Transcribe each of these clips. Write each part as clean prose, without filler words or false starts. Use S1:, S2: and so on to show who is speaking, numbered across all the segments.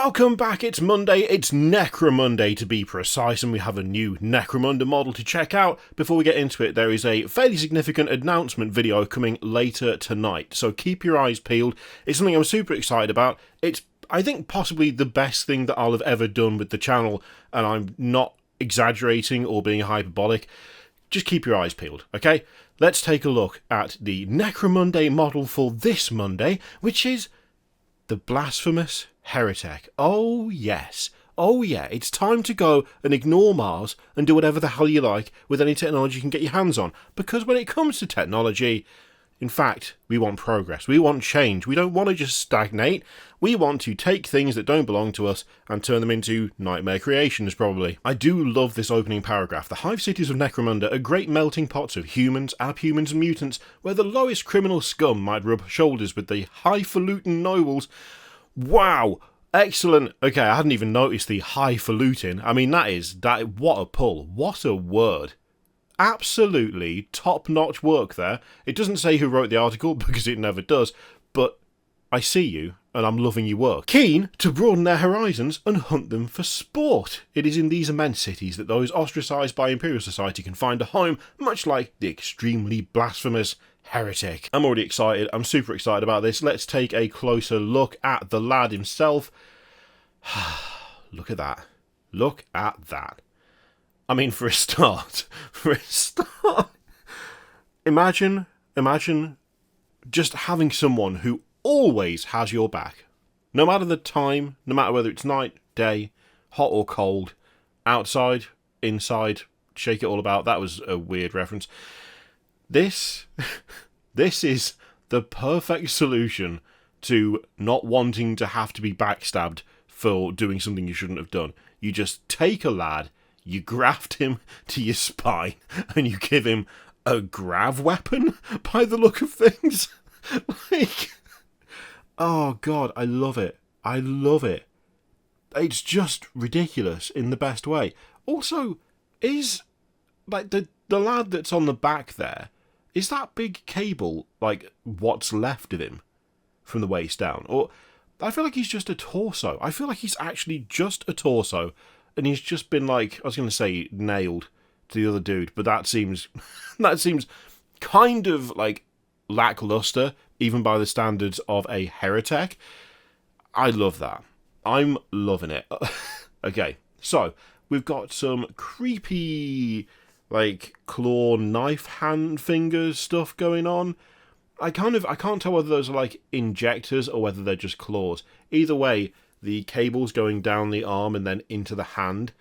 S1: Welcome back, it's Monday, it's Necromunda to be precise, and we have a new Necromunda model to check out. Before we get into it, there is a fairly significant announcement video coming later tonight, so keep your eyes peeled. It's something I'm super excited about. It's, I think, possibly the best thing that I'll have ever done with the channel, and I'm not exaggerating or being hyperbolic. Just keep your eyes peeled, okay? Let's take a look at the Necromunda model for this Monday, which is the blasphemous Heretek. Oh yes, oh yeah, it's time to go and ignore Mars and do whatever the hell you like with any technology you can get your hands on. Because when it comes to technology, in fact, we want progress, we want change, we don't want to just stagnate, we want to take things that don't belong to us and turn them into nightmare creations, probably. I do love this opening paragraph. The hive cities of Necromunda are great melting pots of humans, abhumans and mutants, where the lowest criminal scum might rub shoulders with the highfalutin nobles. Wow! Excellent. Okay, I hadn't even noticed the highfalutin. I mean, what a pull. What a word. Absolutely top-notch work there. It doesn't say who wrote the article, because it never does, but I see you, and I'm loving your work. Keen to broaden their horizons and hunt them for sport. It is in these immense cities that those ostracised by Imperial Society can find a home, much like the extremely blasphemous Heretek. I'm already excited. I'm super excited about this. Let's take a closer look at the lad himself. Look at that. Look at that. I mean, for a start, imagine just having someone who always has your back. No matter the time, no matter whether it's night, day, hot or cold, outside, inside, shake it all about. That was a weird reference. This is the perfect solution to not wanting to have to be backstabbed for doing something you shouldn't have done. You just take a lad, you graft him to your spine, and you give him a grav weapon, by the look of things. Like, oh god, I love it. I love it. It's just ridiculous in the best way. Also, is, like, the lad that's on the back there, is that big cable, like, what's left of him from the waist down? Or, I feel like he's just a torso. I feel like he's actually just a torso, and he's just been, like, I was going to say nailed to the other dude, but that seems kind of, like, lackluster, even by the standards of a Heretek. I love that. I'm loving it. Okay, so, we've got some creepy, like, claw, knife, hand, fingers stuff going on. I can't tell whether those are, like, injectors or whether they're just claws. Either way, the cable's going down the arm and then into the hand.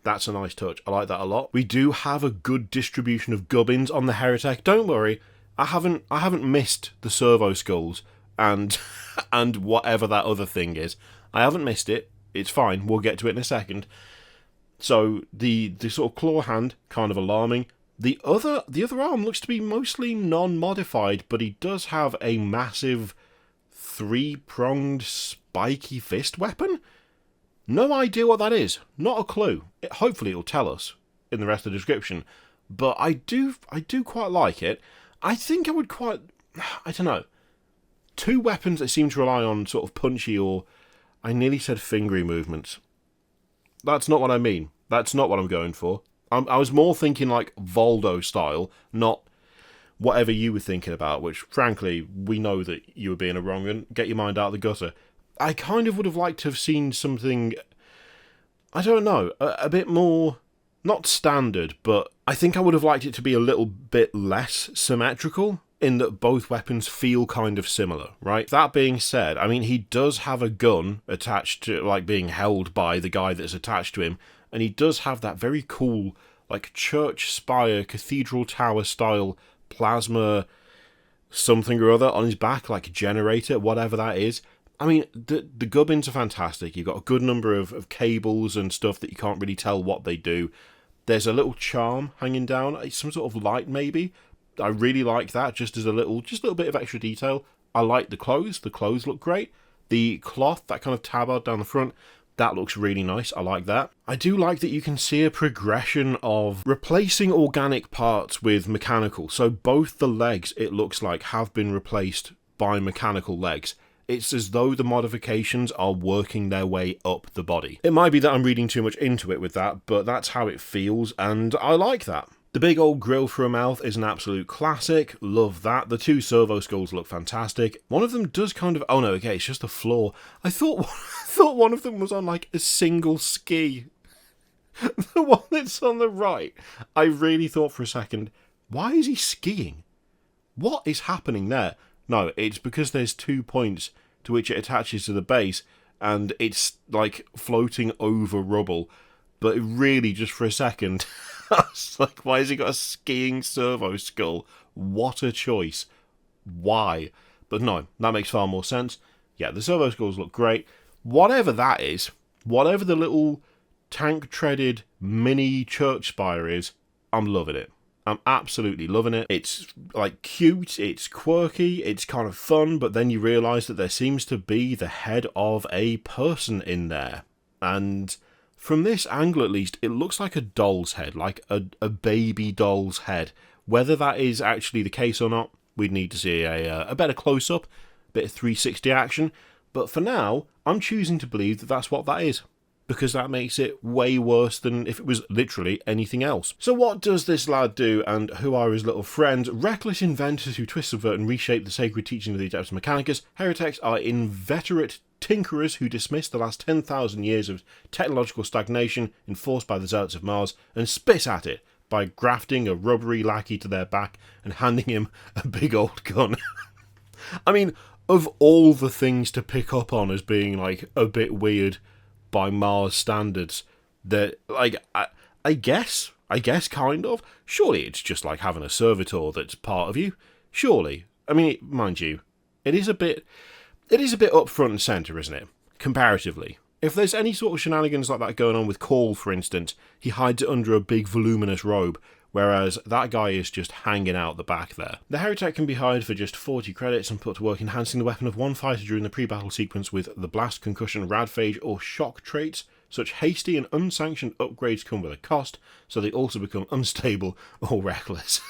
S1: That's a nice touch. I like that a lot. We do have a good distribution of gubbins on the Heretek. Don't worry, I haven't missed the Servo-skulls and and whatever that other thing is. I haven't missed it. It's fine. We'll get to it in a second. So the sort of claw hand, kind of alarming. The other arm looks to be mostly non-modified, but he does have a massive three-pronged spiky fist weapon. No idea what that is. Not a clue. Hopefully it'll tell us in the rest of the description. But I do quite like it. I think I would quite, I don't know, two weapons that seem to rely on sort of punchy or, I nearly said fingery movements. That's not what I mean. That's not what I'm going for. I was more thinking like Voldo style, not whatever you were thinking about, which, frankly, we know that you were being a wrong un. Get your mind out of the gutter. I kind of would have liked to have seen something, I don't know, a bit more, not standard, but I think I would have liked it to be a little bit less symmetrical, in that both weapons feel kind of similar, right? That being said, I mean, he does have a gun attached to, like, being held by the guy that's attached to him, and he does have that very cool, like, church spire, cathedral tower style plasma something or other on his back, like generator, whatever that is. I mean, the gubbins are fantastic. You've got a good number of cables and stuff that you can't really tell what they do. There's a little charm hanging down, some sort of light maybe. I really like that, just as a little bit of extra detail. I like the clothes look great. The cloth, that kind of tabard down the front, that looks really nice. I like that. I do like that you can see a progression of replacing organic parts with mechanical. So both the legs, it looks like, have been replaced by mechanical legs. It's as though the modifications are working their way up the body. It might be that I'm reading too much into it with that, but that's how it feels, and I like that. The big old grill for a mouth is an absolute classic. Love that. The two Servo-skulls look fantastic. One of them does kind of... Oh no, okay, it's just a floor. I thought one of them was on like a single ski. The one that's on the right. I really thought for a second, why is he skiing? What is happening there? No, it's because there's 2 points to which it attaches to the base, and it's like floating over rubble. But really, just for a second, I was like, why has he got a skiing servo-skull? What a choice. Why? But no, that makes far more sense. Yeah, the servo-skulls look great. Whatever that is, whatever the little tank-treaded mini church spire is, I'm loving it. I'm absolutely loving it. It's like cute, it's quirky, it's kind of fun, but then you realise that there seems to be the head of a person in there. And from this angle at least, it looks like a doll's head, like a baby doll's head. Whether that is actually the case or not, we'd need to see a better close-up, a bit of 360 action. But for now, I'm choosing to believe that that's what that is, because that makes it way worse than if it was literally anything else. So what does this lad do, and who are his little friends? Reckless inventors who twist, subvert, and reshape the sacred teaching of the Adeptus Mechanicus. Hereteks are inveterate tinkerers who dismiss the last 10,000 years of technological stagnation enforced by the Zealots of Mars and spit at it by grafting a rubbery lackey to their back and handing him a big old gun. I mean, of all the things to pick up on as being like a bit weird by Mars standards, that, like, I guess kind of. Surely it's just like having a servitor that's part of you. Surely. I mean, mind you, it is a bit up front and centre, isn't it? Comparatively. If there's any sort of shenanigans like that going on with Call, for instance, he hides it under a big voluminous robe, whereas that guy is just hanging out the back there. The Heretek can be hired for just 40 credits and put to work enhancing the weapon of one fighter during the pre-battle sequence with the Blast, Concussion, Radphage, or Shock traits. Such hasty and unsanctioned upgrades come with a cost, so they also become unstable or reckless.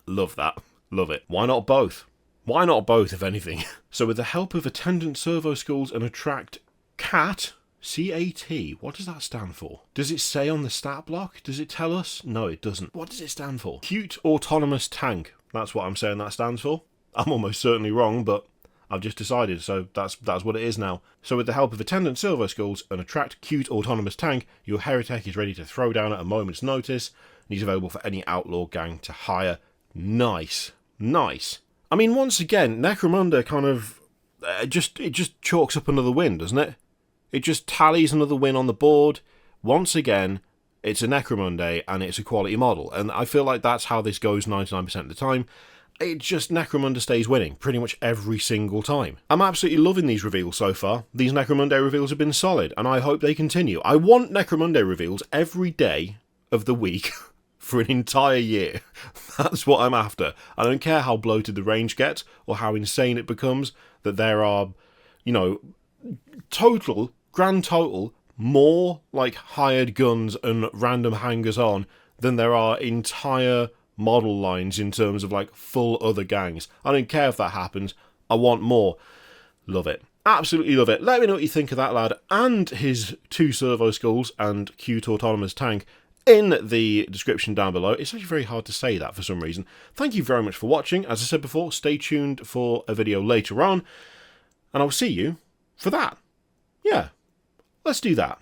S1: Love that. Love it. Why not both? Why not both, if anything? So with the help of attendant servo-skulls and attract C.A.T, C.A.T, what does that stand for? Does it say on the stat block? Does it tell us? No, it doesn't. What does it stand for? Cute autonomous tank. That's what I'm saying that stands for. I'm almost certainly wrong, but I've just decided, so that's what it is now. So with the help of attendant servo-skulls and attract cute autonomous tank, your Heretek is ready to throw down at a moment's notice, and he's available for any outlaw gang to hire. Nice. Nice. I mean, once again, Necromunda kind of it just chalks up another win, doesn't it? It just tallies another win on the board. Once again, it's a Necromunda and it's a quality model, and I feel like that's how this goes 99% of the time. It just, Necromunda stays winning pretty much every single time. I'm absolutely loving these reveals so far. These Necromunda reveals have been solid, and I hope they continue. I want Necromunda reveals every day of the week for an entire year. That's what I'm after. I don't care how bloated the range gets or how insane it becomes, that there are, you know, grand total, more like hired guns and random hangers on than there are entire model lines in terms of like full other gangs. I don't care if that happens. I want more. Love it. Absolutely love it. Let me know what you think of that lad and his two servo-skulls and cute autonomous tank in the description down below. It's actually very hard to say that for some reason. Thank you very much for watching. As I said before, stay tuned for a video later on, and I'll see you for that. Yeah, let's do that.